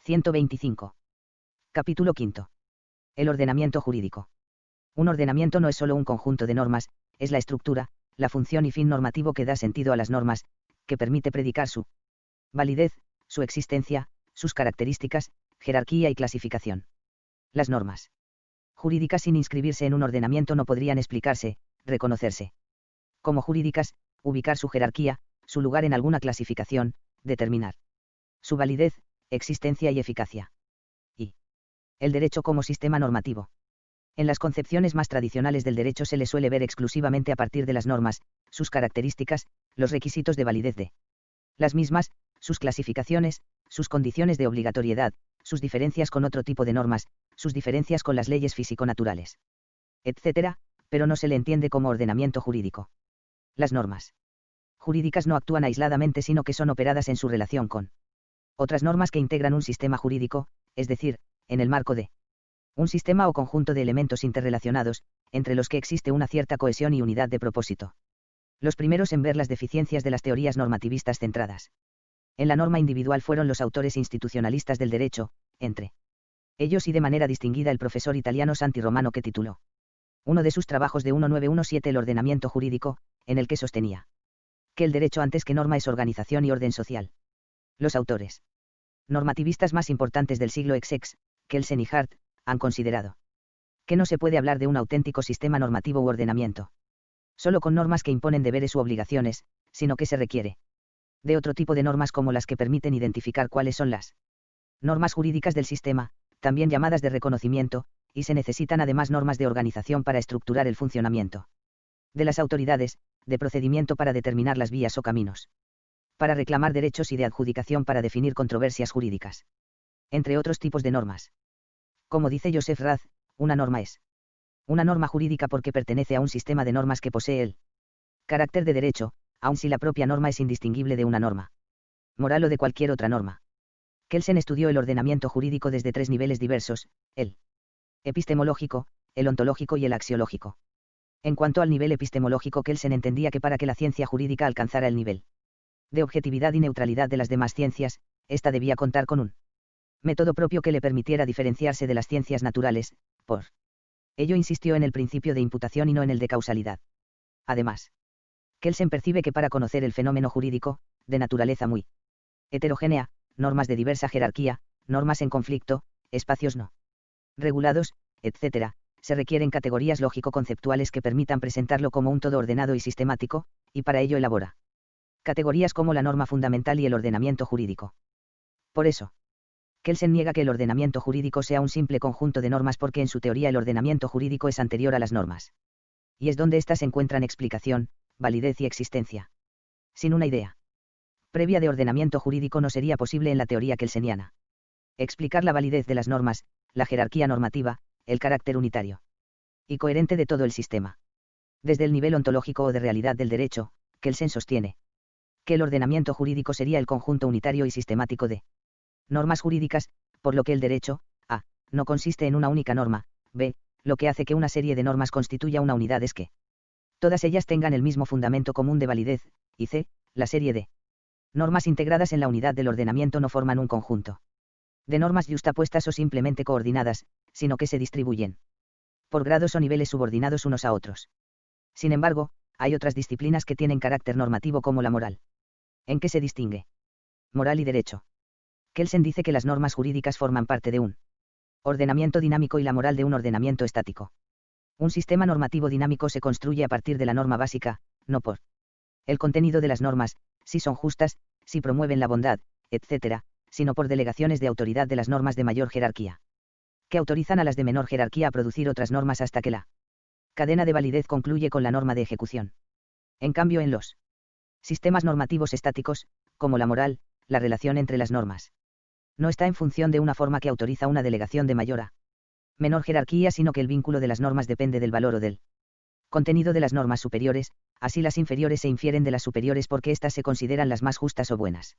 125. Capítulo 5. El ordenamiento jurídico. Un ordenamiento no es solo un conjunto de normas, es la estructura, la función y fin normativo que da sentido a las normas, que permite predicar su validez, su existencia, sus características, jerarquía y clasificación. Las normas jurídicas sin inscribirse en un ordenamiento no podrían explicarse, reconocerse como jurídicas, ubicar su jerarquía, su lugar en alguna clasificación, determinar su validez, existencia y eficacia. Y el derecho como sistema normativo. En las concepciones más tradicionales del derecho se le suele ver exclusivamente a partir de las normas, sus características, los requisitos de validez de las mismas, sus clasificaciones, sus condiciones de obligatoriedad, sus diferencias con otro tipo de normas, sus diferencias con las leyes físico-naturales, etc., pero no se le entiende como ordenamiento jurídico. Las normas jurídicas no actúan aisladamente sino que son operadas en su relación con otras normas que integran un sistema jurídico, es decir, en el marco de un sistema o conjunto de elementos interrelacionados, entre los que existe una cierta cohesión y unidad de propósito. Los primeros en ver las deficiencias de las teorías normativistas centradas en la norma individual fueron los autores institucionalistas del derecho, entre ellos y de manera distinguida el profesor italiano Santi Romano, que tituló uno de sus trabajos de 1917 El ordenamiento jurídico, en el que sostenía que el derecho antes que norma es organización y orden social. Los autores normativistas más importantes del siglo XX, Kelsen y Hart, han considerado que no se puede hablar de un auténtico sistema normativo u ordenamiento solo con normas que imponen deberes u obligaciones, sino que se requiere de otro tipo de normas como las que permiten identificar cuáles son las normas jurídicas del sistema, también llamadas de reconocimiento, y se necesitan además normas de organización para estructurar el funcionamiento de las autoridades, de procedimiento para determinar las vías o caminos para reclamar derechos y de adjudicación para definir controversias jurídicas, entre otros tipos de normas. Como dice Joseph Raz, una norma es una norma jurídica porque pertenece a un sistema de normas que posee el carácter de derecho, aun si la propia norma es indistinguible de una norma moral o de cualquier otra norma. Kelsen estudió el ordenamiento jurídico desde tres niveles diversos: el epistemológico, el ontológico y el axiológico. En cuanto al nivel epistemológico, Kelsen entendía que para que la ciencia jurídica alcanzara el nivel de objetividad y neutralidad de las demás ciencias, ésta debía contar con un método propio que le permitiera diferenciarse de las ciencias naturales. Por ello insistió en el principio de imputación y no en el de causalidad. Además, Kelsen percibe que para conocer el fenómeno jurídico, de naturaleza muy heterogénea, normas de diversa jerarquía, normas en conflicto, espacios no regulados, etc., se requieren categorías lógico-conceptuales que permitan presentarlo como un todo ordenado y sistemático, y para ello elabora categorías como la norma fundamental y el ordenamiento jurídico. Por eso, Kelsen niega que el ordenamiento jurídico sea un simple conjunto de normas porque en su teoría el ordenamiento jurídico es anterior a las normas. Y es donde éstas encuentran explicación, validez y existencia. Sin una idea previa de ordenamiento jurídico no sería posible en la teoría kelseniana explicar la validez de las normas, la jerarquía normativa, el carácter unitario y coherente de todo el sistema. Desde el nivel ontológico o de realidad del derecho, Kelsen sostiene que el ordenamiento jurídico sería el conjunto unitario y sistemático de normas jurídicas, por lo que el derecho, a, no consiste en una única norma, b, lo que hace que una serie de normas constituya una unidad es que todas ellas tengan el mismo fundamento común de validez, y c, la serie de normas integradas en la unidad del ordenamiento no forman un conjunto de normas yuxtapuestas o simplemente coordinadas, sino que se distribuyen por grados o niveles subordinados unos a otros. Sin embargo, hay otras disciplinas que tienen carácter normativo como la moral. ¿En qué se distingue moral y derecho? Kelsen dice que las normas jurídicas forman parte de un ordenamiento dinámico y la moral de un ordenamiento estático. Un sistema normativo dinámico se construye a partir de la norma básica, no por el contenido de las normas, si son justas, si promueven la bondad, etc., sino por delegaciones de autoridad de las normas de mayor jerarquía, que autorizan a las de menor jerarquía a producir otras normas hasta que la cadena de validez concluye con la norma de ejecución. En cambio, en los sistemas normativos estáticos, como la moral, la relación entre las normas no está en función de una forma que autoriza una delegación de mayor a menor jerarquía, sino que el vínculo de las normas depende del valor o del contenido de las normas superiores, así las inferiores se infieren de las superiores porque éstas se consideran las más justas o buenas.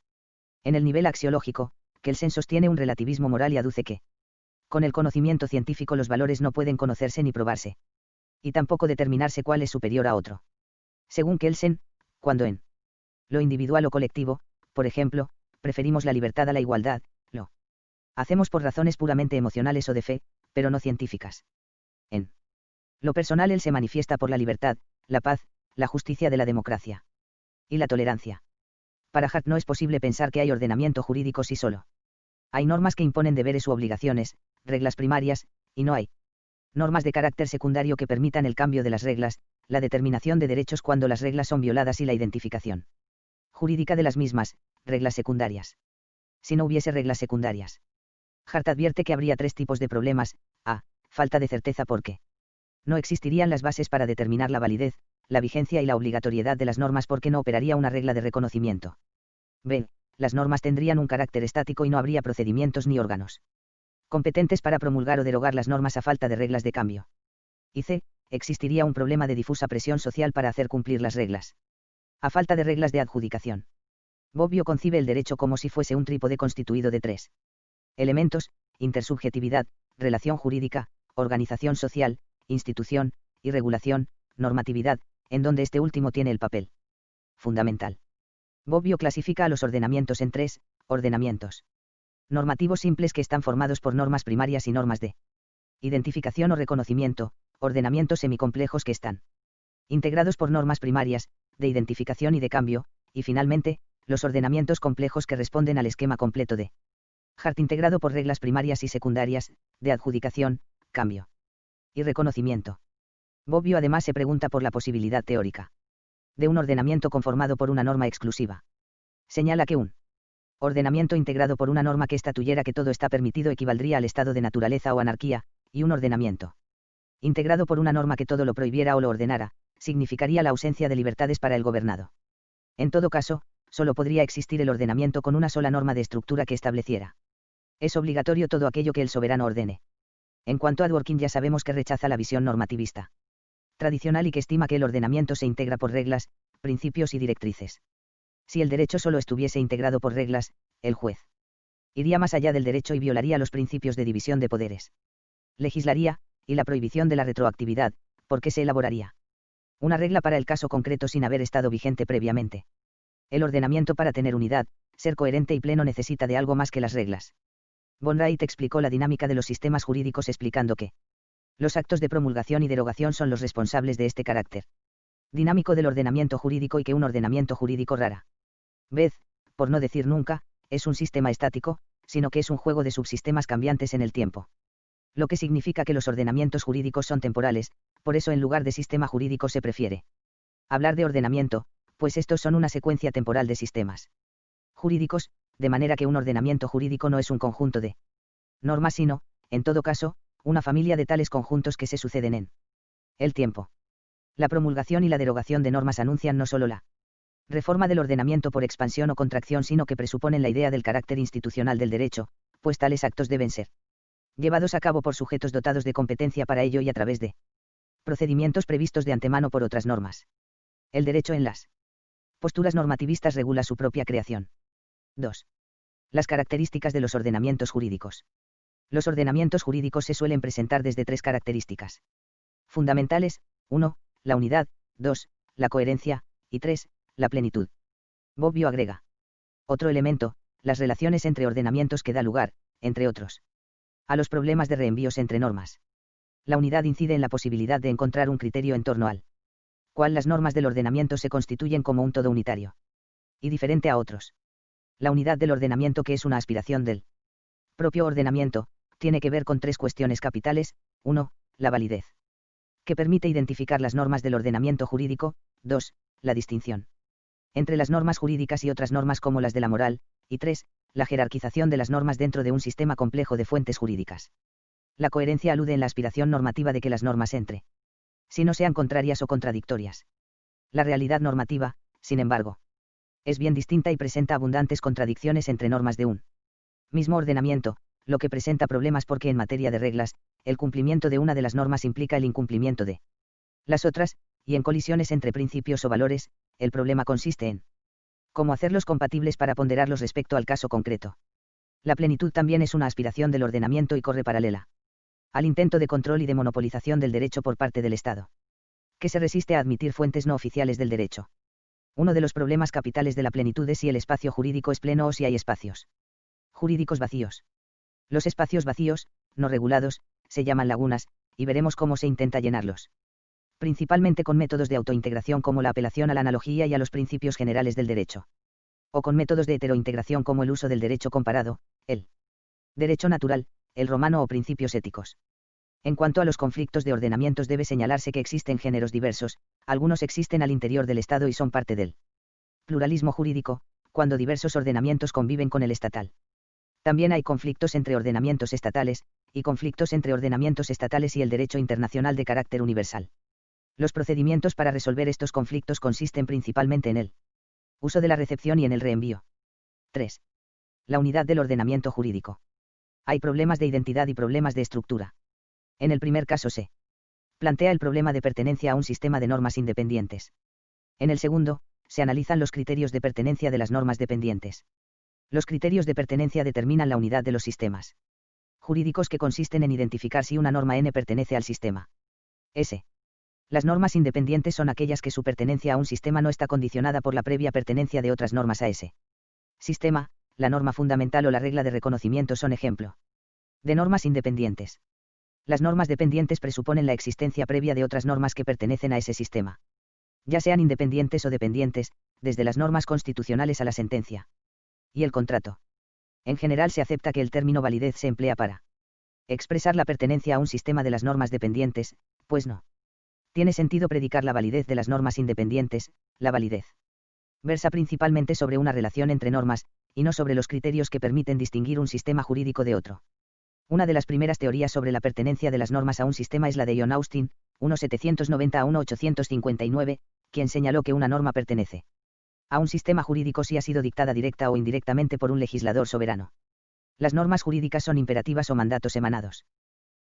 En el nivel axiológico, Kelsen sostiene un relativismo moral y aduce que con el conocimiento científico los valores no pueden conocerse ni probarse, y tampoco determinarse cuál es superior a otro. Según Kelsen, cuando en lo individual o colectivo, por ejemplo, preferimos la libertad a la igualdad, lo Hacemos por razones puramente emocionales o de fe, pero no científicas. En lo personal él se manifiesta por la libertad, la paz, la justicia de la democracia. Y la tolerancia. Para Hart no es posible pensar que hay ordenamiento jurídico sí solo. Hay normas que imponen deberes u obligaciones, reglas primarias, y no hay normas de carácter secundario que permitan el cambio de las reglas, la determinación de derechos cuando las reglas son violadas y la identificación jurídica de las mismas, reglas secundarias. Si no hubiese reglas secundarias. Hart advierte que habría tres tipos de problemas: a. Falta de certeza porque no existirían las bases para determinar la validez, la vigencia y la obligatoriedad de las normas porque no operaría una regla de reconocimiento. b. Las normas tendrían un carácter estático y no habría procedimientos ni órganos competentes para promulgar o derogar las normas a falta de reglas de cambio. Y c. Existiría un problema de difusa presión social para hacer cumplir las reglas. A falta de reglas de adjudicación. Bobbio concibe el derecho como si fuese un trípode constituido de tres elementos: intersubjetividad, relación jurídica, organización social, institución, y regulación, normatividad, en donde este último tiene el papel fundamental. Bobbio clasifica a los ordenamientos en tres ordenamientos normativos simples que están formados por normas primarias y normas de identificación o reconocimiento, ordenamientos semicomplejos que están integrados por normas primarias, de identificación y de cambio, y finalmente, los ordenamientos complejos que responden al esquema completo de Hart integrado por reglas primarias y secundarias, de adjudicación, cambio y reconocimiento. Bobbio además se pregunta por la posibilidad teórica de un ordenamiento conformado por una norma exclusiva. Señala que un ordenamiento integrado por una norma que estatuyera que todo está permitido equivaldría al estado de naturaleza o anarquía, y un ordenamiento integrado por una norma que todo lo prohibiera o lo ordenara, significaría la ausencia de libertades para el gobernado. En todo caso, solo podría existir el ordenamiento con una sola norma de estructura que estableciera. Es obligatorio todo aquello que el soberano ordene. En cuanto a Dworkin ya sabemos que rechaza la visión normativista tradicional y que estima que el ordenamiento se integra por reglas, principios y directrices. Si el derecho solo estuviese integrado por reglas, el juez iría más allá del derecho y violaría los principios de división de poderes. Legislaría, y la prohibición de la retroactividad, porque se elaboraría una regla para el caso concreto sin haber estado vigente previamente. El ordenamiento para tener unidad, ser coherente y pleno necesita de algo más que las reglas. Von Wright explicó la dinámica de los sistemas jurídicos explicando que los actos de promulgación y derogación son los responsables de este carácter dinámico del ordenamiento jurídico y que un ordenamiento jurídico rara vez, por no decir nunca, es un sistema estático, sino que es un juego de subsistemas cambiantes en el tiempo. Lo que significa que los ordenamientos jurídicos son temporales, por eso en lugar de sistema jurídico se prefiere hablar de ordenamiento, pues estos son una secuencia temporal de sistemas jurídicos, de manera que un ordenamiento jurídico no es un conjunto de normas sino, en todo caso, una familia de tales conjuntos que se suceden en el tiempo. La promulgación y la derogación de normas anuncian no solo la reforma del ordenamiento por expansión o contracción, sino que presuponen la idea del carácter institucional del derecho, pues tales actos deben ser llevados a cabo por sujetos dotados de competencia para ello y a través de procedimientos previstos de antemano por otras normas. El derecho en las posturas normativistas regula su propia creación. 2. Las características de los ordenamientos jurídicos. Los ordenamientos jurídicos se suelen presentar desde tres características fundamentales: 1. La unidad, 2. La coherencia, y 3. La plenitud. Bobbio agrega otro elemento: las relaciones entre ordenamientos que da lugar, entre otros, a los problemas de reenvíos entre normas. La unidad incide en la posibilidad de encontrar un criterio en torno al cual las normas del ordenamiento se constituyen como un todo unitario y diferente a otros. La unidad del ordenamiento, que es una aspiración del propio ordenamiento, tiene que ver con tres cuestiones capitales: 1. La validez, que permite identificar las normas del ordenamiento jurídico; 2. La distinción entre las normas jurídicas y otras normas como las de la moral; y 3. La jerarquización de las normas dentro de un sistema complejo de fuentes jurídicas. La coherencia alude en la aspiración normativa de que las normas entre si no sean contrarias o contradictorias. La realidad normativa, sin embargo, es bien distinta y presenta abundantes contradicciones entre normas de un mismo ordenamiento, lo que presenta problemas porque en materia de reglas, el cumplimiento de una de las normas implica el incumplimiento de las otras, y en colisiones entre principios o valores, el problema consiste en cómo hacerlos compatibles para ponderarlos respecto al caso concreto. La plenitud también es una aspiración del ordenamiento y corre paralela al intento de control y de monopolización del derecho por parte del Estado, que se resiste a admitir fuentes no oficiales del derecho. Uno de los problemas capitales de la plenitud es si el espacio jurídico es pleno o si hay espacios jurídicos vacíos. Los espacios vacíos, no regulados, se llaman lagunas, y veremos cómo se intenta llenarlos. Principalmente con métodos de autointegración como la apelación a la analogía y a los principios generales del derecho. O con métodos de heterointegración como el uso del derecho comparado, el derecho natural, el romano o principios éticos. En cuanto a los conflictos de ordenamientos, debe señalarse que existen géneros diversos, algunos existen al interior del Estado y son parte del pluralismo jurídico, cuando diversos ordenamientos conviven con el estatal. También hay conflictos entre ordenamientos estatales, y conflictos entre ordenamientos estatales y el derecho internacional de carácter universal. Los procedimientos para resolver estos conflictos consisten principalmente en el uso de la recepción y en el reenvío. 3. La unidad del ordenamiento jurídico. Hay problemas de identidad y problemas de estructura. En el primer caso se plantea el problema de pertenencia a un sistema de normas independientes. En el segundo, se analizan los criterios de pertenencia de las normas dependientes. Los criterios de pertenencia determinan la unidad de los sistemas jurídicos, que consisten en identificar si una norma N pertenece al sistema S. Las normas independientes son aquellas que su pertenencia a un sistema no está condicionada por la previa pertenencia de otras normas a ese sistema. La norma fundamental o la regla de reconocimiento son ejemplo de normas independientes. Las normas dependientes presuponen la existencia previa de otras normas que pertenecen a ese sistema, ya sean independientes o dependientes, desde las normas constitucionales a la sentencia y el contrato. En general se acepta que el término validez se emplea para expresar la pertenencia a un sistema de las normas dependientes, pues no tiene sentido predicar la validez de las normas independientes. La validez versa principalmente sobre una relación entre normas, y no sobre los criterios que permiten distinguir un sistema jurídico de otro. Una de las primeras teorías sobre la pertenencia de las normas a un sistema es la de John Austin, 1790 a 1859, quien señaló que una norma pertenece a un sistema jurídico si ha sido dictada directa o indirectamente por un legislador soberano. Las normas jurídicas son imperativas o mandatos emanados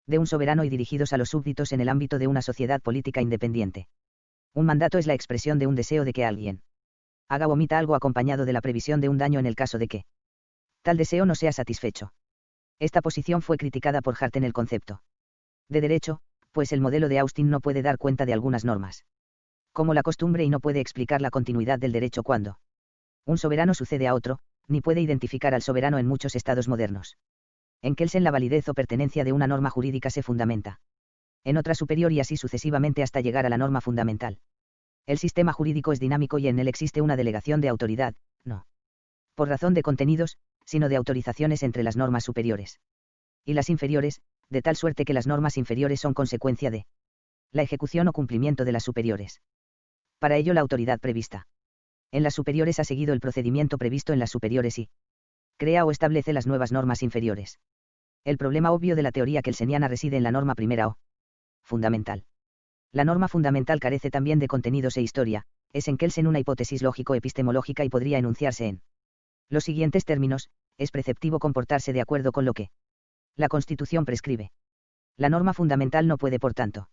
de un soberano y dirigidos a los súbditos en el ámbito de una sociedad política independiente. Un mandato es la expresión de un deseo de que alguien haga o omita algo acompañado de la previsión de un daño en el caso de que tal deseo no sea satisfecho. Esta posición fue criticada por Hart en el concepto de derecho, pues el modelo de Austin no puede dar cuenta de algunas normas como la costumbre y no puede explicar la continuidad del derecho cuando un soberano sucede a otro, ni puede identificar al soberano en muchos estados modernos. En Kelsen la validez o pertenencia de una norma jurídica se fundamenta en otra superior y así sucesivamente hasta llegar a la norma fundamental. El sistema jurídico es dinámico y en él existe una delegación de autoridad, no por razón de contenidos, sino de autorizaciones entre las normas superiores y las inferiores, de tal suerte que las normas inferiores son consecuencia de la ejecución o cumplimiento de las superiores. Para ello la autoridad prevista en las superiores ha seguido el procedimiento previsto en las superiores y crea o establece las nuevas normas inferiores. El problema obvio de la teoría kelseniana reside en la norma primera o fundamental. La norma fundamental carece también de contenidos e historia, es en Kelsen una hipótesis lógico-epistemológica y podría enunciarse en los siguientes términos: es preceptivo comportarse de acuerdo con lo que la Constitución prescribe. La norma fundamental no puede, por tanto,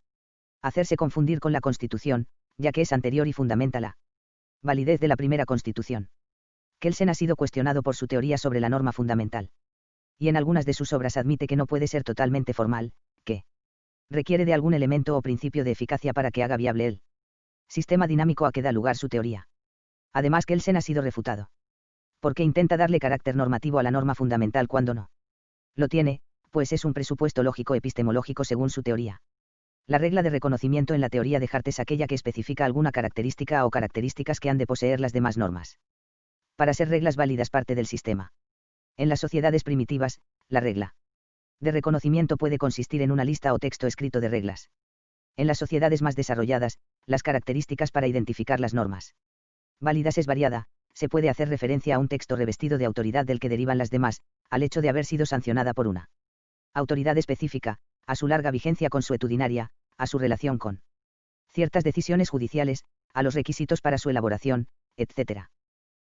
hacerse confundir con la Constitución, ya que es anterior y fundamenta la validez de la primera Constitución. Kelsen ha sido cuestionado por su teoría sobre la norma fundamental. Y en algunas de sus obras admite que no puede ser totalmente formal, que requiere de algún elemento o principio de eficacia para que haga viable el sistema dinámico a que da lugar su teoría. Además, Kelsen ha sido refutado porque intenta darle carácter normativo a la norma fundamental cuando no lo tiene, pues es un presupuesto lógico-epistemológico según su teoría. La regla de reconocimiento en la teoría de Hart es aquella que especifica alguna característica o características que han de poseer las demás normas para ser reglas válidas parte del sistema. En las sociedades primitivas, la regla de reconocimiento puede consistir en una lista o texto escrito de reglas. En las sociedades más desarrolladas, las características para identificar las normas válidas es variada. Se puede hacer referencia a un texto revestido de autoridad del que derivan las demás, al hecho de haber sido sancionada por una autoridad específica, a su larga vigencia consuetudinaria, a su relación con ciertas decisiones judiciales, a los requisitos para su elaboración, etc.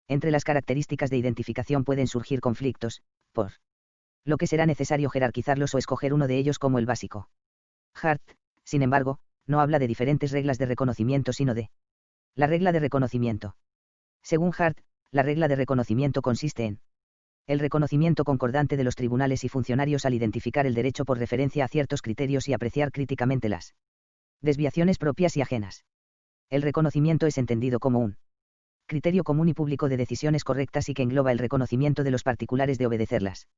Entre las características de identificación pueden surgir conflictos, por lo que será necesario jerarquizarlos o escoger uno de ellos como el básico. Hart, sin embargo, no habla de diferentes reglas de reconocimiento sino de la regla de reconocimiento. Según Hart, la regla de reconocimiento consiste en el reconocimiento concordante de los tribunales y funcionarios al identificar el derecho por referencia a ciertos criterios y apreciar críticamente las desviaciones propias y ajenas. El reconocimiento es entendido como un criterio común y público de decisiones correctas y que engloba el reconocimiento de los particulares de obedecerlas.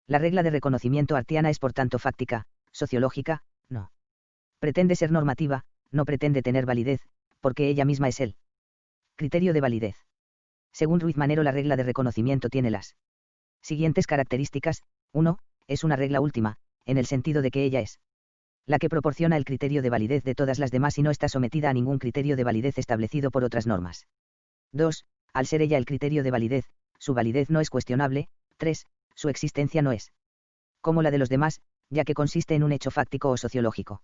La regla de reconocimiento artiana es por tanto fáctica, sociológica, no. Pretende ser normativa, no pretende tener validez, porque ella misma es el criterio de validez. Según Ruiz Manero, la regla de reconocimiento tiene las siguientes características. 1. Es una regla última, en el sentido de que ella es la que proporciona el criterio de validez de todas las demás y no está sometida a ningún criterio de validez establecido por otras normas. 2. Al ser ella el criterio de validez, su validez no es cuestionable. 3. Su existencia no es como la de los demás, ya que consiste en un hecho fáctico o sociológico.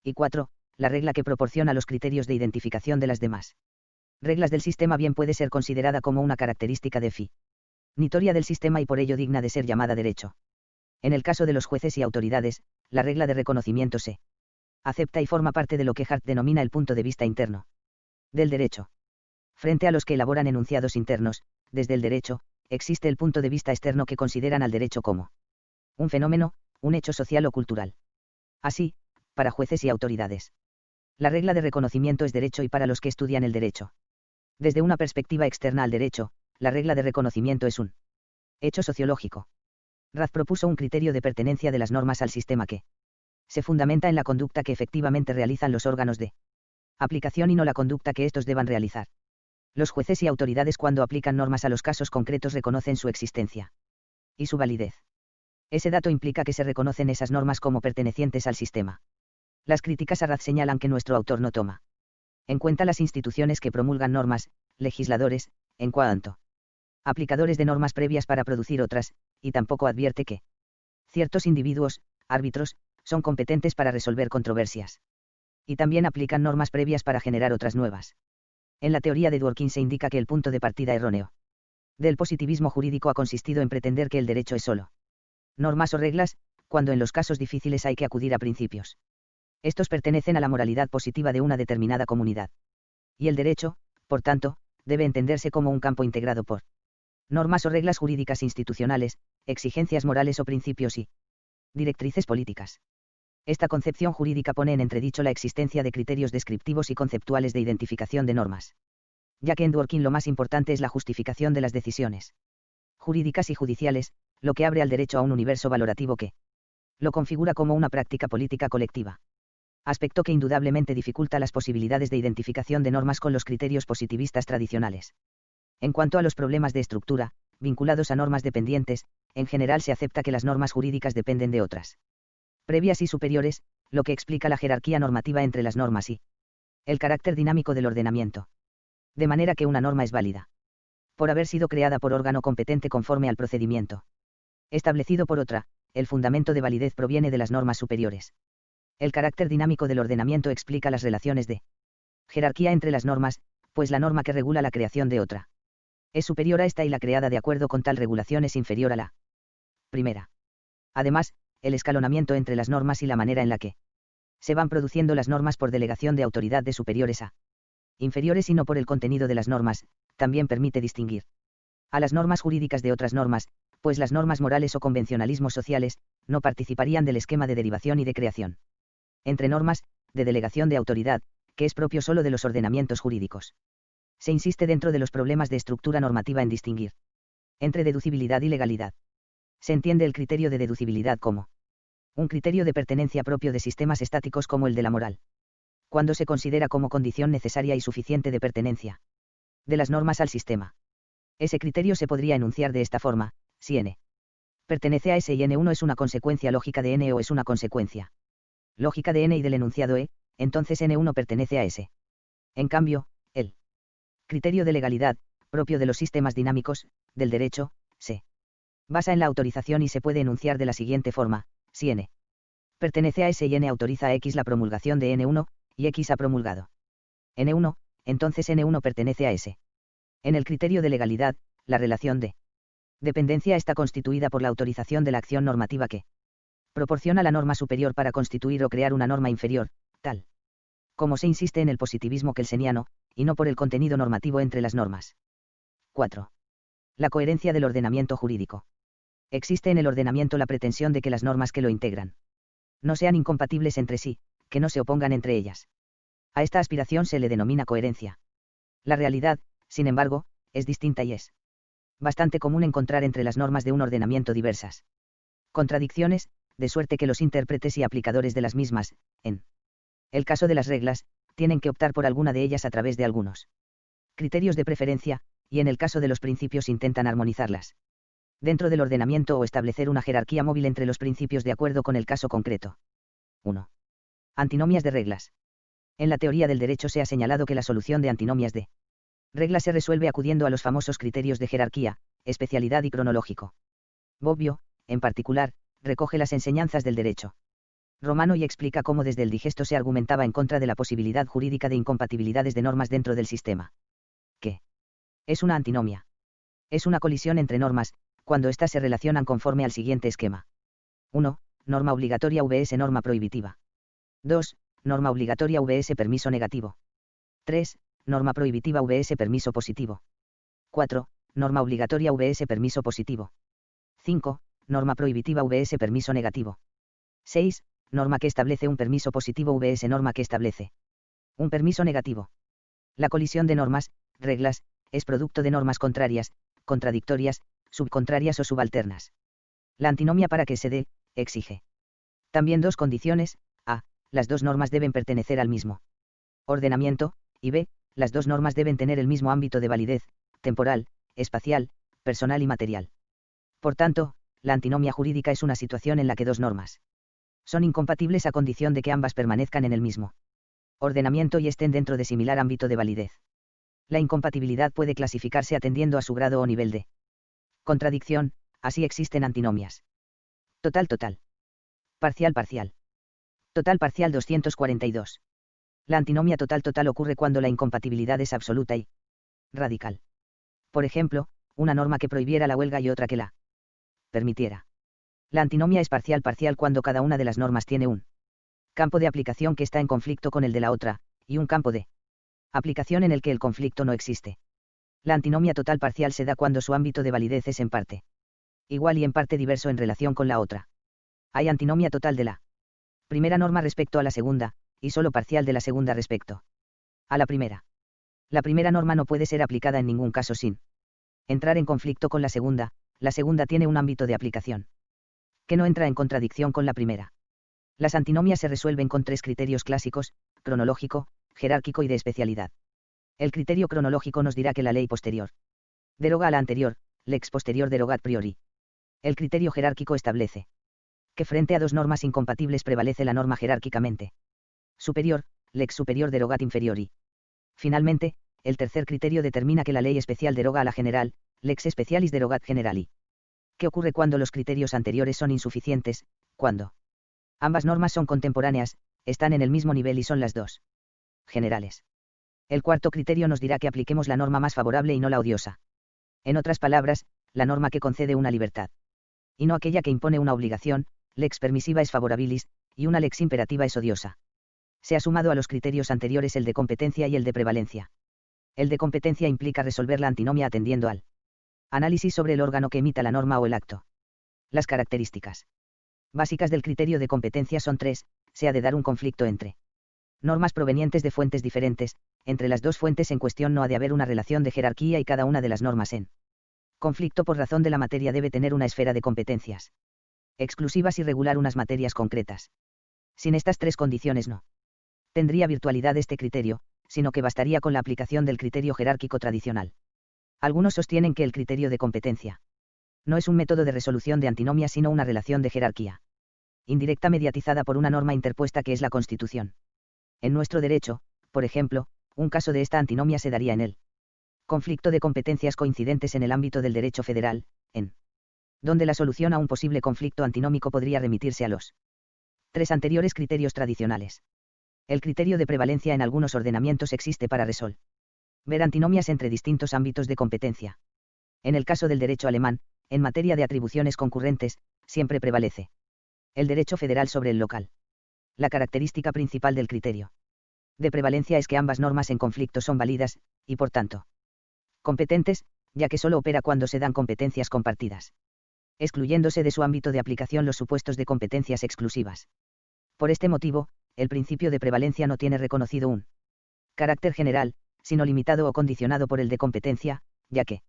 Y 4. La regla que proporciona los criterios de identificación de las demás reglas del sistema bien puede ser considerada como una característica definitoria del sistema y por ello digna de ser llamada derecho. En el caso de los jueces y autoridades, la regla de reconocimiento se acepta y forma parte de lo que Hart denomina el punto de vista interno del derecho. Frente a los que elaboran enunciados internos, desde el derecho, existe el punto de vista externo que consideran al derecho como un fenómeno, un hecho social o cultural. Así, para jueces y autoridades, la regla de reconocimiento es derecho y para los que estudian el derecho, desde una perspectiva externa al derecho, la regla de reconocimiento es un hecho sociológico. Raz propuso un criterio de pertenencia de las normas al sistema que se fundamenta en la conducta que efectivamente realizan los órganos de aplicación y no la conducta que estos deban realizar. Los jueces y autoridades cuando aplican normas a los casos concretos reconocen su existencia y su validez. Ese dato implica que se reconocen esas normas como pertenecientes al sistema. Las críticas a Raz señalan que nuestro autor no toma en cuenta las instituciones que promulgan normas, legisladores, en cuanto aplicadores de normas previas para producir otras, y tampoco advierte que ciertos individuos, árbitros, son competentes para resolver controversias. Y también aplican normas previas para generar otras nuevas. En la teoría de Dworkin se indica que el punto de partida erróneo del positivismo jurídico ha consistido en pretender que el derecho es solo normas o reglas, cuando en los casos difíciles hay que acudir a principios. Estos pertenecen a la moralidad positiva de una determinada comunidad. Y el derecho, por tanto, debe entenderse como un campo integrado por normas o reglas jurídicas institucionales, exigencias morales o principios y directrices políticas. Esta concepción jurídica pone en entredicho la existencia de criterios descriptivos y conceptuales de identificación de normas. Ya que en Dworkin lo más importante es la justificación de las decisiones jurídicas y judiciales, lo que abre al derecho a un universo valorativo que lo configura como una práctica política colectiva. Aspecto que indudablemente dificulta las posibilidades de identificación de normas con los criterios positivistas tradicionales. En cuanto a los problemas de estructura, vinculados a normas dependientes, en general se acepta que las normas jurídicas dependen de otras previas y superiores, lo que explica la jerarquía normativa entre las normas y el carácter dinámico del ordenamiento. De manera que una norma es válida por haber sido creada por órgano competente conforme al procedimiento establecido por otra. El fundamento de validez proviene de las normas superiores. El carácter dinámico del ordenamiento explica las relaciones de jerarquía entre las normas, pues la norma que regula la creación de otra es superior a esta y la creada de acuerdo con tal regulación es inferior a la primera. Además, el escalonamiento entre las normas y la manera en la que se van produciendo las normas por delegación de autoridad de superiores a inferiores y no por el contenido de las normas, también permite distinguir a las normas jurídicas de otras normas, pues las normas morales o convencionalismos sociales no participarían del esquema de derivación y de creación entre normas, de delegación de autoridad, que es propio solo de los ordenamientos jurídicos. Se insiste dentro de los problemas de estructura normativa en distinguir entre deducibilidad y legalidad. Se entiende el criterio de deducibilidad como un criterio de pertenencia propio de sistemas estáticos como el de la moral, cuando se considera como condición necesaria y suficiente de pertenencia de las normas al sistema. Ese criterio se podría enunciar de esta forma: si n pertenece a S y N1 es una consecuencia lógica de N o es una consecuencia lógica de N y del enunciado E, entonces N1 pertenece a S. En cambio, el criterio de legalidad, propio de los sistemas dinámicos, del derecho, se basa en la autorización y se puede enunciar de la siguiente forma: si N pertenece a S y N autoriza a X la promulgación de N1, y X ha promulgado N1, entonces N1 pertenece a S. En el criterio de legalidad, la relación de dependencia está constituida por la autorización de la acción normativa que proporciona la norma superior para constituir o crear una norma inferior, tal como se insiste en el positivismo kelseniano, y no por el contenido normativo entre las normas. 4. La coherencia del ordenamiento jurídico. Existe en el ordenamiento la pretensión de que las normas que lo integran no sean incompatibles entre sí, que no se opongan entre ellas. A esta aspiración se le denomina coherencia. La realidad, sin embargo, es distinta y es bastante común encontrar entre las normas de un ordenamiento diversas Contradicciones, de suerte que los intérpretes y aplicadores de las mismas, en el caso de las reglas, tienen que optar por alguna de ellas a través de algunos criterios de preferencia, y en el caso de los principios intentan armonizarlas dentro del ordenamiento o establecer una jerarquía móvil entre los principios de acuerdo con el caso concreto. 1. Antinomias de reglas. En la teoría del derecho se ha señalado que la solución de antinomias de reglas se resuelve acudiendo a los famosos criterios de jerarquía, especialidad y cronológico. Bobbio, en particular, recoge las enseñanzas del derecho romano y explica cómo desde el digesto se argumentaba en contra de la posibilidad jurídica de incompatibilidades de normas dentro del sistema. ¿Qué es una antinomia? Es una colisión entre normas, cuando éstas se relacionan conforme al siguiente esquema. 1. Norma obligatoria vs norma prohibitiva. 2. Norma obligatoria vs permiso negativo. 3. Norma prohibitiva vs permiso positivo. 4. Norma obligatoria vs permiso positivo. 5. Norma prohibitiva vs permiso negativo. 6. Norma que establece un permiso positivo vs norma que establece un permiso negativo. La colisión de normas, reglas, es producto de normas contrarias, contradictorias, subcontrarias o subalternas. La antinomia para que se dé, exige también dos condiciones: a. Las dos normas deben pertenecer al mismo ordenamiento, y b. Las dos normas deben tener el mismo ámbito de validez, temporal, espacial, personal y material. Por tanto, la antinomia jurídica es una situación en la que dos normas son incompatibles a condición de que ambas permanezcan en el mismo ordenamiento y estén dentro de similar ámbito de validez. La incompatibilidad puede clasificarse atendiendo a su grado o nivel de contradicción. Así existen antinomias total-total, parcial-parcial. Total-parcial 242. La antinomia total-total ocurre cuando la incompatibilidad es absoluta y radical. Por ejemplo, una norma que prohibiera la huelga y otra que la permitiera. La antinomia es parcial-parcial cuando cada una de las normas tiene un campo de aplicación que está en conflicto con el de la otra, y un campo de aplicación en el que el conflicto no existe. La antinomia total parcial se da cuando su ámbito de validez es en parte igual y en parte diverso en relación con la otra. Hay antinomia total de la primera norma respecto a la segunda, y solo parcial de la segunda respecto a la primera. La primera norma no puede ser aplicada en ningún caso sin entrar en conflicto con la segunda tiene un ámbito de aplicación que no entra en contradicción con la primera. Las antinomias se resuelven con tres criterios clásicos: cronológico, jerárquico y de especialidad. El criterio cronológico nos dirá que la ley posterior deroga a la anterior, lex posterior derogat priori. El criterio jerárquico establece que frente a dos normas incompatibles prevalece la norma jerárquicamente superior, lex superior derogat inferiori. Finalmente, el tercer criterio determina que la ley especial deroga a la general, lex specialis derogat generali. ¿Qué ocurre cuando los criterios anteriores son insuficientes? Cuando ambas normas son contemporáneas, están en el mismo nivel y son las dos generales. El cuarto criterio nos dirá que apliquemos la norma más favorable y no la odiosa. En otras palabras, la norma que concede una libertad y no aquella que impone una obligación. Lex permisiva es favorabilis, y una lex imperativa es odiosa. Se ha sumado a los criterios anteriores el de competencia y el de prevalencia. El de competencia implica resolver la antinomia atendiendo al análisis sobre el órgano que emita la norma o el acto. Las características básicas del criterio de competencia son tres: se ha de dar un conflicto entre normas provenientes de fuentes diferentes, entre las dos fuentes en cuestión no ha de haber una relación de jerarquía y cada una de las normas en conflicto por razón de la materia debe tener una esfera de competencias exclusivas y regular unas materias concretas. Sin estas tres condiciones no tendría virtualidad este criterio, sino que bastaría con la aplicación del criterio jerárquico tradicional. Algunos sostienen que el criterio de competencia no es un método de resolución de antinomias sino una relación de jerarquía indirecta mediatizada por una norma interpuesta que es la Constitución. En nuestro derecho, por ejemplo, un caso de esta antinomia se daría en el conflicto de competencias coincidentes en el ámbito del derecho federal, en donde la solución a un posible conflicto antinómico podría remitirse a los tres anteriores criterios tradicionales. El criterio de prevalencia en algunos ordenamientos existe para resolver antinomias entre distintos ámbitos de competencia. En el caso del derecho alemán, en materia de atribuciones concurrentes, siempre prevalece el derecho federal sobre el local. La característica principal del criterio de prevalencia es que ambas normas en conflicto son válidas, y por tanto competentes, ya que solo opera cuando se dan competencias compartidas, excluyéndose de su ámbito de aplicación los supuestos de competencias exclusivas. Por este motivo, el principio de prevalencia no tiene reconocido un carácter general, sino limitado o condicionado por el de competencia, ya que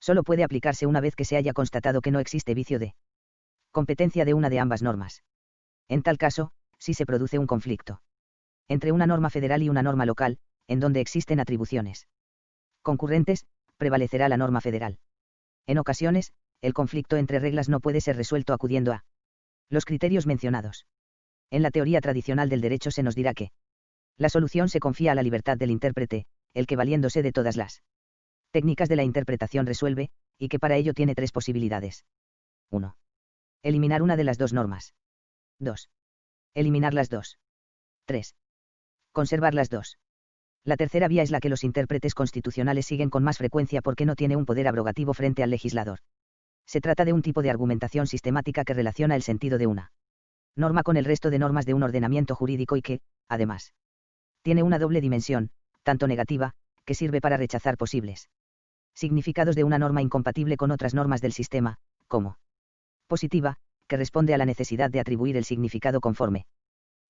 solo puede aplicarse una vez que se haya constatado que no existe vicio de Competencia de una de ambas normas. En tal caso, si se produce un conflicto entre una norma federal y una norma local, en donde existen atribuciones concurrentes, prevalecerá la norma federal. En ocasiones, el conflicto entre reglas no puede ser resuelto acudiendo a los criterios mencionados. En la teoría tradicional del derecho se nos dirá que la solución se confía a la libertad del intérprete, el que valiéndose de todas las técnicas de la interpretación resuelve, y que para ello tiene tres posibilidades. 1. Eliminar una de las dos normas. 2. Eliminar las dos. 3. Conservar las dos. La tercera vía es la que los intérpretes constitucionales siguen con más frecuencia porque no tiene un poder abrogativo frente al legislador. Se trata de un tipo de argumentación sistemática que relaciona el sentido de una norma con el resto de normas de un ordenamiento jurídico y que, además, tiene una doble dimensión, tanto negativa, que sirve para rechazar posibles significados de una norma incompatible con otras normas del sistema, como positiva, que responde a la necesidad de atribuir el significado conforme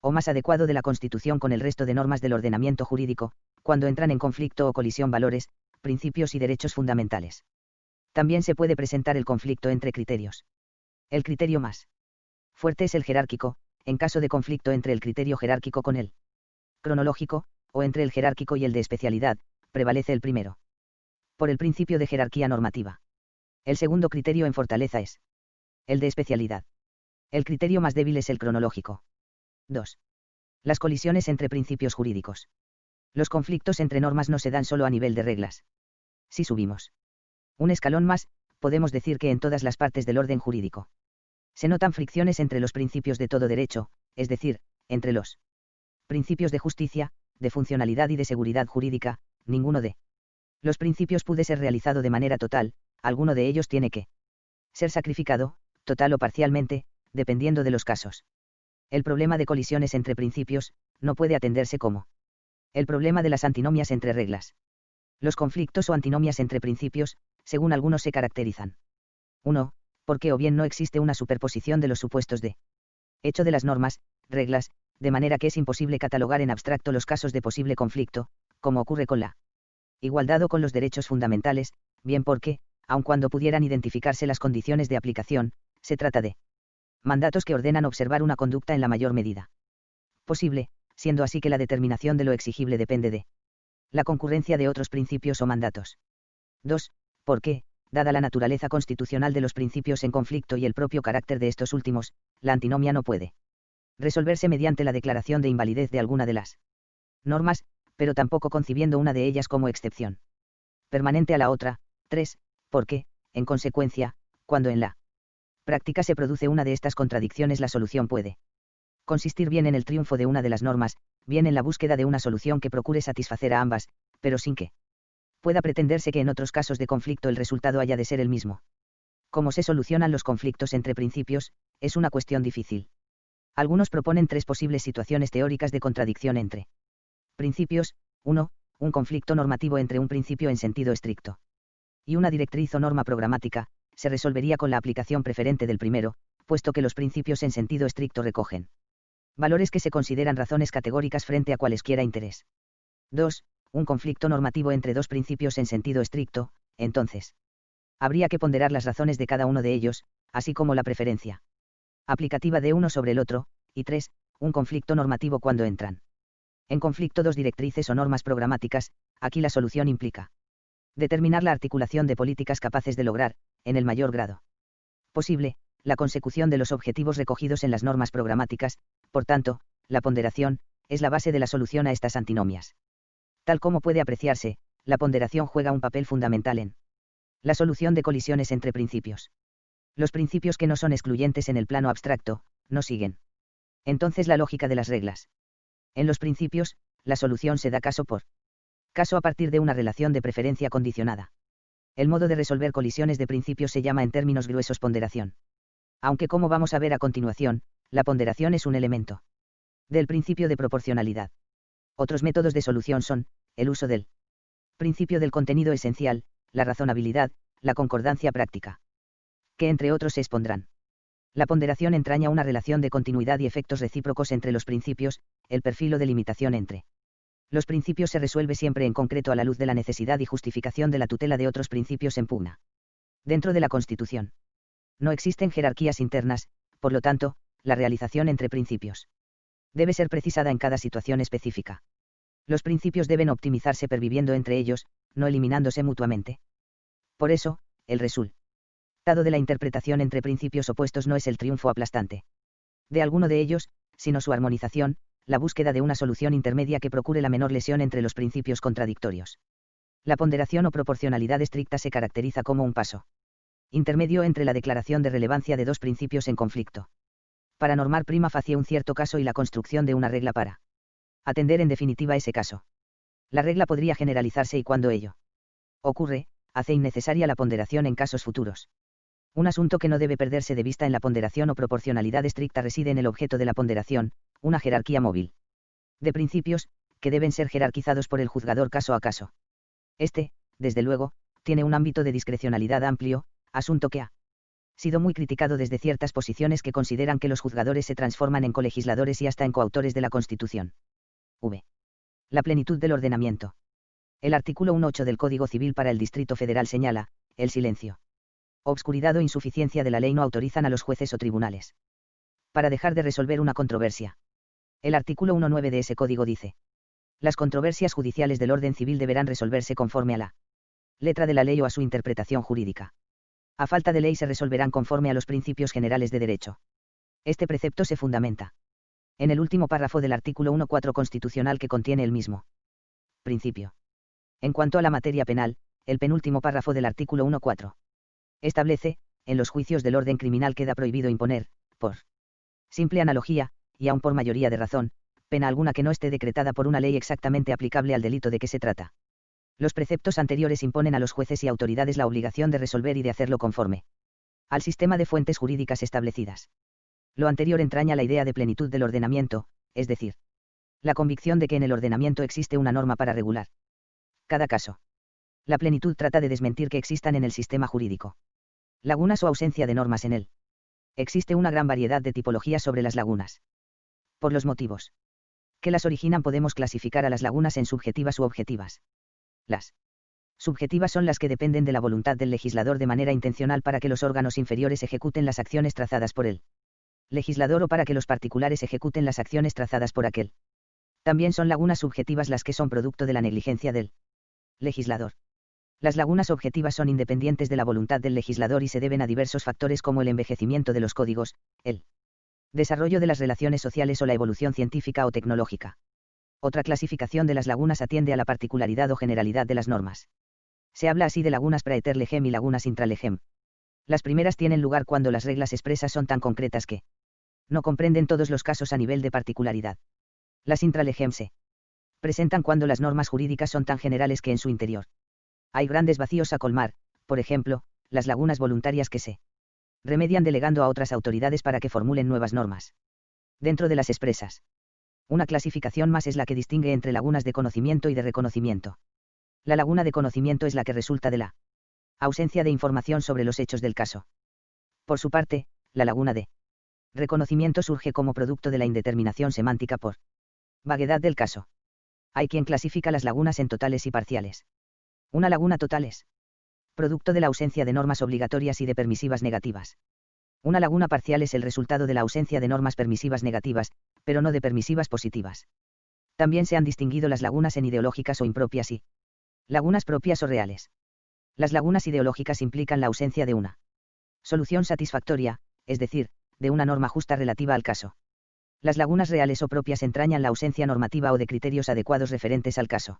o más adecuado de la Constitución con el resto de normas del ordenamiento jurídico, cuando entran en conflicto o colisión valores, principios y derechos fundamentales. También se puede presentar el conflicto entre criterios. El criterio más fuerte es el jerárquico, en caso de conflicto entre el criterio jerárquico con el cronológico, o entre el jerárquico y el de especialidad, prevalece el primero. Por el principio de jerarquía normativa. El segundo criterio en fortaleza es el de especialidad. El criterio más débil es el cronológico. 2. Las colisiones entre principios jurídicos. Los conflictos entre normas no se dan solo a nivel de reglas. Si subimos un escalón más, podemos decir que en todas las partes del orden jurídico se notan fricciones entre los principios de todo derecho, es decir, entre los principios de justicia, de funcionalidad y de seguridad jurídica. Ninguno de los principios puede ser realizado de manera total, alguno de ellos tiene que ser sacrificado, total o parcialmente, dependiendo de los casos. El problema de colisiones entre principios no puede atenderse como el problema de las antinomias entre reglas. Los conflictos o antinomias entre principios, según algunos, se caracterizan. 1. Porque o bien no existe una superposición de los supuestos de hecho de las normas, reglas, de manera que es imposible catalogar en abstracto los casos de posible conflicto, como ocurre con la igualdad o con los derechos fundamentales, bien porque, aun cuando pudieran identificarse las condiciones de aplicación, se trata de mandatos que ordenan observar una conducta en la mayor medida posible, siendo así que la determinación de lo exigible depende de la concurrencia de otros principios o mandatos. 2. Porque, dada la naturaleza constitucional de los principios en conflicto y el propio carácter de estos últimos, la antinomia no puede resolverse mediante la declaración de invalidez de alguna de las normas, pero tampoco concibiendo una de ellas como excepción permanente a la otra. 3. Porque, en consecuencia, cuando en la práctica se produce una de estas contradicciones, la solución puede consistir bien en el triunfo de una de las normas, bien en la búsqueda de una solución que procure satisfacer a ambas, pero sin que pueda pretenderse que en otros casos de conflicto el resultado haya de ser el mismo. Cómo se solucionan los conflictos entre principios, es una cuestión difícil. Algunos proponen tres posibles situaciones teóricas de contradicción entre principios. 1. Un conflicto normativo entre un principio en sentido estricto y una directriz o norma programática, se resolvería con la aplicación preferente del primero, puesto que los principios en sentido estricto recogen valores que se consideran razones categóricas frente a cualesquiera interés. 2. Un conflicto normativo entre dos principios en sentido estricto, entonces habría que ponderar las razones de cada uno de ellos, así como la preferencia aplicativa de uno sobre el otro. Y 3. Un conflicto normativo cuando entran en conflicto dos directrices o normas programáticas. Aquí la solución implica determinar la articulación de políticas capaces de lograr, en el mayor grado posible, la consecución de los objetivos recogidos en las normas programáticas. Por tanto, la ponderación es la base de la solución a estas antinomias. Tal como puede apreciarse, la ponderación juega un papel fundamental en la solución de colisiones entre principios. Los principios que no son excluyentes en el plano abstracto, no siguen entonces la lógica de las reglas. En los principios, la solución se da caso por caso a partir de una relación de preferencia condicionada. El modo de resolver colisiones de principios se llama en términos gruesos ponderación. Aunque, como vamos a ver a continuación, la ponderación es un elemento del principio de proporcionalidad. Otros métodos de solución son el uso del principio del contenido esencial, la razonabilidad, la concordancia práctica, que entre otros se expondrán. La ponderación entraña una relación de continuidad y efectos recíprocos entre los principios. El perfil o delimitación entre los principios se resuelve siempre en concreto a la luz de la necesidad y justificación de la tutela de otros principios en pugna dentro de la Constitución. No existen jerarquías internas, por lo tanto, la realización entre principios debe ser precisada en cada situación específica. Los principios deben optimizarse perviviendo entre ellos, no eliminándose mutuamente. Por eso, el resultado de la interpretación entre principios opuestos no es el triunfo aplastante de alguno de ellos, sino su armonización, la búsqueda de una solución intermedia que procure la menor lesión entre los principios contradictorios. La ponderación o proporcionalidad estricta se caracteriza como un paso intermedio entre la declaración de relevancia de dos principios en conflicto, para normar prima facie un cierto caso y la construcción de una regla para atender en definitiva ese caso. La regla podría generalizarse y cuando ello ocurre, hace innecesaria la ponderación en casos futuros. Un asunto que no debe perderse de vista en la ponderación o proporcionalidad estricta reside en el objeto de la ponderación, una jerarquía móvil de principios, que deben ser jerarquizados por el juzgador caso a caso. Este, desde luego, tiene un ámbito de discrecionalidad amplio, asunto que ha sido muy criticado desde ciertas posiciones que consideran que los juzgadores se transforman en colegisladores y hasta en coautores de la Constitución. V. La plenitud del ordenamiento. El artículo 1.8 del Código Civil para el Distrito Federal señala, el silencio, obscuridad o insuficiencia de la ley no autorizan a los jueces o tribunales para dejar de resolver una controversia. El artículo 1.9 de ese código dice: las controversias judiciales del orden civil deberán resolverse conforme a la letra de la ley o a su interpretación jurídica. A falta de ley se resolverán conforme a los principios generales de derecho. Este precepto se fundamenta en el último párrafo del artículo 1.4 constitucional que contiene el mismo principio. En cuanto a la materia penal, el penúltimo párrafo del artículo 1.4 establece, en los juicios del orden criminal queda prohibido imponer, por simple analogía, y aun por mayoría de razón, pena alguna que no esté decretada por una ley exactamente aplicable al delito de que se trata. Los preceptos anteriores imponen a los jueces y autoridades la obligación de resolver y de hacerlo conforme al sistema de fuentes jurídicas establecidas. Lo anterior entraña la idea de plenitud del ordenamiento, es decir, la convicción de que en el ordenamiento existe una norma para regular cada caso. La plenitud trata de desmentir que existan en el sistema jurídico lagunas o ausencia de normas en él. Existe una gran variedad de tipologías sobre las lagunas. Por los motivos que las originan podemos clasificar a las lagunas en subjetivas u objetivas. Las subjetivas son las que dependen de la voluntad del legislador de manera intencional para que los órganos inferiores ejecuten las acciones trazadas por él legislador o para que los particulares ejecuten las acciones trazadas por aquel. También son lagunas subjetivas las que son producto de la negligencia del legislador. Las lagunas objetivas son independientes de la voluntad del legislador y se deben a diversos factores como el envejecimiento de los códigos, el desarrollo de las relaciones sociales o la evolución científica o tecnológica. Otra clasificación de las lagunas atiende a la particularidad o generalidad de las normas. Se habla así de lagunas praeter legem y lagunas intra legem. Las primeras tienen lugar cuando las reglas expresas son tan concretas que no comprenden todos los casos a nivel de particularidad. Las intra legem se presentan cuando las normas jurídicas son tan generales que en su interior hay grandes vacíos a colmar, por ejemplo, las lagunas voluntarias que se remedian delegando a otras autoridades para que formulen nuevas normas. Dentro de las expresas, una clasificación más es la que distingue entre lagunas de conocimiento y de reconocimiento. La laguna de conocimiento es la que resulta de la ausencia de información sobre los hechos del caso. Por su parte, la laguna de reconocimiento surge como producto de la indeterminación semántica por vaguedad del caso. Hay quien clasifica las lagunas en totales y parciales. Una laguna total es producto de la ausencia de normas obligatorias y de permisivas negativas. Una laguna parcial es el resultado de la ausencia de normas permisivas negativas, pero no de permisivas positivas. También se han distinguido las lagunas en ideológicas o impropias y lagunas propias o reales. Las lagunas ideológicas implican la ausencia de una solución satisfactoria, es decir, de una norma justa relativa al caso. Las lagunas reales o propias entrañan la ausencia normativa o de criterios adecuados referentes al caso.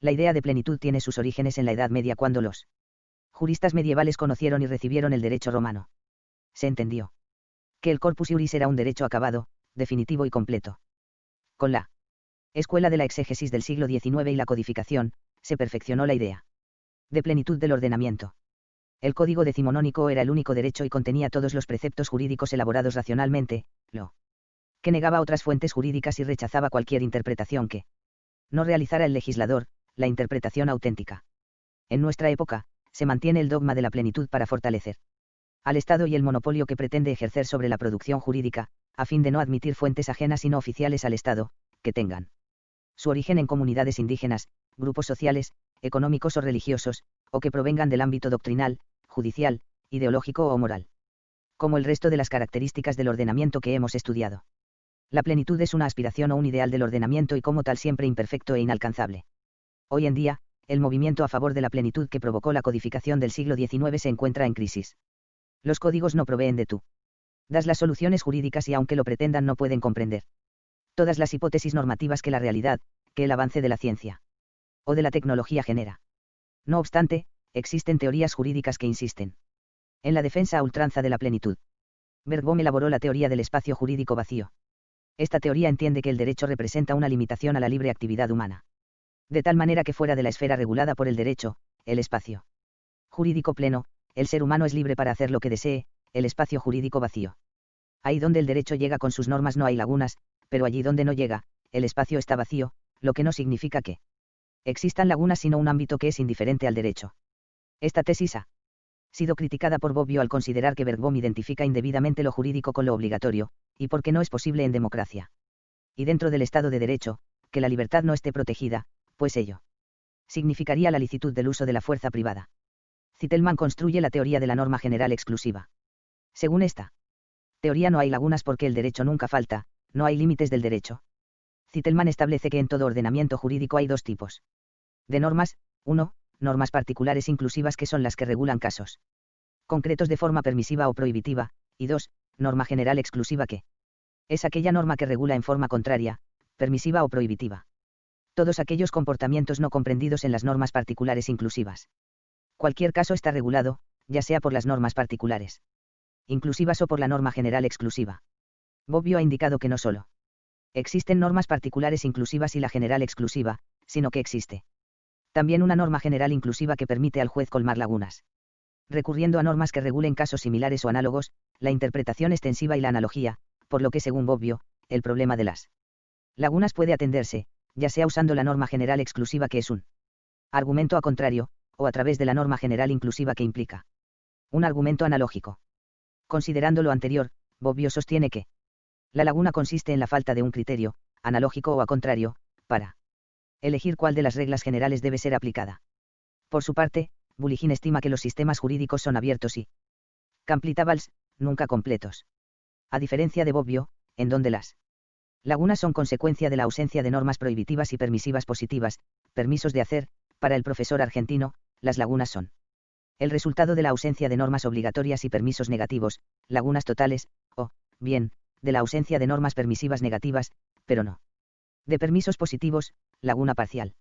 La idea de plenitud tiene sus orígenes en la Edad Media cuando los juristas medievales conocieron y recibieron el derecho romano. Se entendió que el corpus iuris era un derecho acabado, definitivo y completo. Con la escuela de la exégesis del siglo XIX y la codificación, se perfeccionó la idea de plenitud del ordenamiento. El código decimonónico era el único derecho y contenía todos los preceptos jurídicos elaborados racionalmente, lo que negaba otras fuentes jurídicas y rechazaba cualquier interpretación que no realizara el legislador, la interpretación auténtica. En nuestra época, se mantiene el dogma de la plenitud para fortalecer al Estado y el monopolio que pretende ejercer sobre la producción jurídica, a fin de no admitir fuentes ajenas y no oficiales al Estado, que tengan su origen en comunidades indígenas, grupos sociales, económicos o religiosos, o que provengan del ámbito doctrinal, judicial, ideológico o moral. como el resto de las características del ordenamiento que hemos estudiado. La plenitud es una aspiración o un ideal del ordenamiento y como tal siempre imperfecto e inalcanzable. Hoy en día, el movimiento a favor de la plenitud que provocó la codificación del siglo XIX se encuentra en crisis. Los códigos no proveen de tú. Das las soluciones jurídicas y aunque lo pretendan no pueden comprender todas las hipótesis normativas que la realidad, que el avance de la ciencia o de la tecnología genera. No obstante, existen teorías jurídicas que insisten en la defensa a ultranza de la plenitud. Bergbohm elaboró la teoría del espacio jurídico vacío. Esta teoría entiende que el derecho representa una limitación a la libre actividad humana. De tal manera que fuera de la esfera regulada por el derecho, el espacio jurídico pleno, el ser humano es libre para hacer lo que desee, el espacio jurídico vacío. Ahí donde el derecho llega con sus normas no hay lagunas, pero allí donde no llega, el espacio está vacío, lo que no significa que existan lagunas sino un ámbito que es indiferente al derecho. Esta tesis ha sido criticada por Bobbio al considerar que Bergbohm identifica indebidamente lo jurídico con lo obligatorio, y porque no es posible en democracia. Y dentro del Estado de Derecho, que la libertad no esté protegida, pues ello significaría la licitud del uso de la fuerza privada. Zitelmann construye la teoría de la norma general exclusiva. Según esta teoría no hay lagunas porque el derecho nunca falta, no hay límites del derecho. Zitelmann establece que en todo ordenamiento jurídico hay dos tipos de normas: 1. Normas particulares inclusivas que son las que regulan casos concretos de forma permisiva o prohibitiva, y 2. Norma general exclusiva que es aquella norma que regula en forma contraria, permisiva o prohibitiva todos aquellos comportamientos no comprendidos en las normas particulares inclusivas. Cualquier caso está regulado, ya sea por las normas particulares inclusivas o por la norma general exclusiva. Bobbio ha indicado que no solo existen normas particulares inclusivas y la general exclusiva, sino que existe también una norma general inclusiva que permite al juez colmar lagunas. Recurriendo a normas que regulen casos similares o análogos, la interpretación extensiva y la analogía, por lo que según Bobbio, el problema de las lagunas puede atenderse, ya sea usando la norma general exclusiva que es un argumento a contrario, o a través de la norma general inclusiva que implica un argumento analógico. Considerando lo anterior, Bobbio sostiene que la laguna consiste en la falta de un criterio, analógico o a contrario, para elegir cuál de las reglas generales debe ser aplicada. Por su parte, Bulligin estima que los sistemas jurídicos son abiertos y completables, nunca completos. A diferencia de Bobbio, en donde las lagunas son consecuencia de la ausencia de normas prohibitivas y permisivas positivas, permisos de hacer, para el profesor argentino, las lagunas son el resultado de la ausencia de normas obligatorias y permisos negativos, lagunas totales, o, bien, de la ausencia de normas permisivas negativas, pero no de permisos positivos, laguna parcial.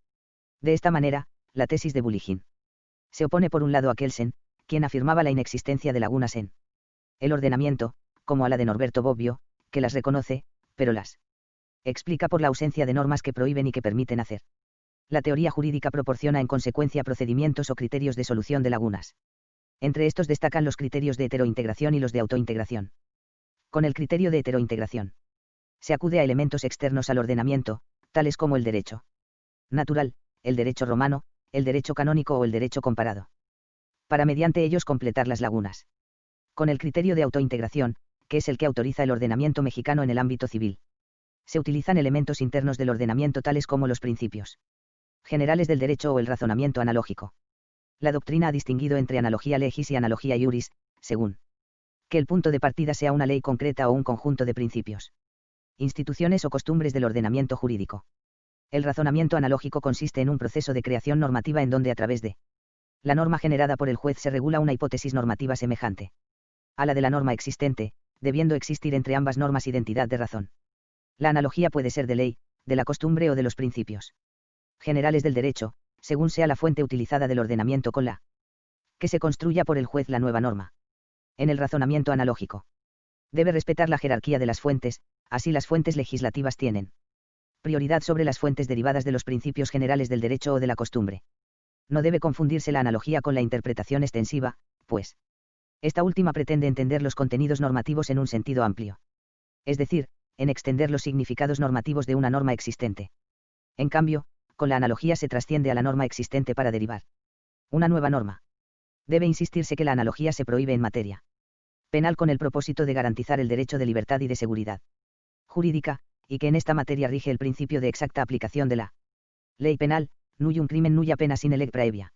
De esta manera, la tesis de Bulligin se opone por un lado a Kelsen, quien afirmaba la inexistencia de lagunas en el ordenamiento, como a la de Norberto Bobbio, que las reconoce, pero las explica por la ausencia de normas que prohíben y que permiten hacer. La teoría jurídica proporciona en consecuencia procedimientos o criterios de solución de lagunas. Entre estos destacan los criterios de heterointegración y los de autointegración. Con el criterio de heterointegración se acude a elementos externos al ordenamiento, tales como el derecho natural, el derecho romano, el derecho canónico o el derecho comparado, para mediante ellos completar las lagunas. Con el criterio de autointegración, que es el que autoriza el ordenamiento mexicano en el ámbito civil, se utilizan elementos internos del ordenamiento tales como los principios generales del derecho o el razonamiento analógico. La doctrina ha distinguido entre analogía legis y analogía iuris, según que el punto de partida sea una ley concreta o un conjunto de principios, instituciones o costumbres del ordenamiento jurídico. El razonamiento analógico consiste en un proceso de creación normativa en donde a través de la norma generada por el juez se regula una hipótesis normativa semejante a la de la norma existente, debiendo existir entre ambas normas identidad de razón. La analogía puede ser de ley, de la costumbre o de los principios generales del derecho, según sea la fuente utilizada del ordenamiento con la que se construya por el juez la nueva norma. En el razonamiento analógico, debe respetar la jerarquía de las fuentes, así las fuentes legislativas tienen prioridad sobre las fuentes derivadas de los principios generales del derecho o de la costumbre. No debe confundirse la analogía con la interpretación extensiva, pues esta última pretende entender los contenidos normativos en un sentido amplio. Es decir, en extender los significados normativos de una norma existente. En cambio, con la analogía se trasciende a la norma existente para derivar una nueva norma. Debe insistirse que la analogía se prohíbe en materia penal con el propósito de garantizar el derecho de libertad y de seguridad jurídica, y que en esta materia rige el principio de exacta aplicación de la ley penal, nullum crimen nulla pena sine leg praevia.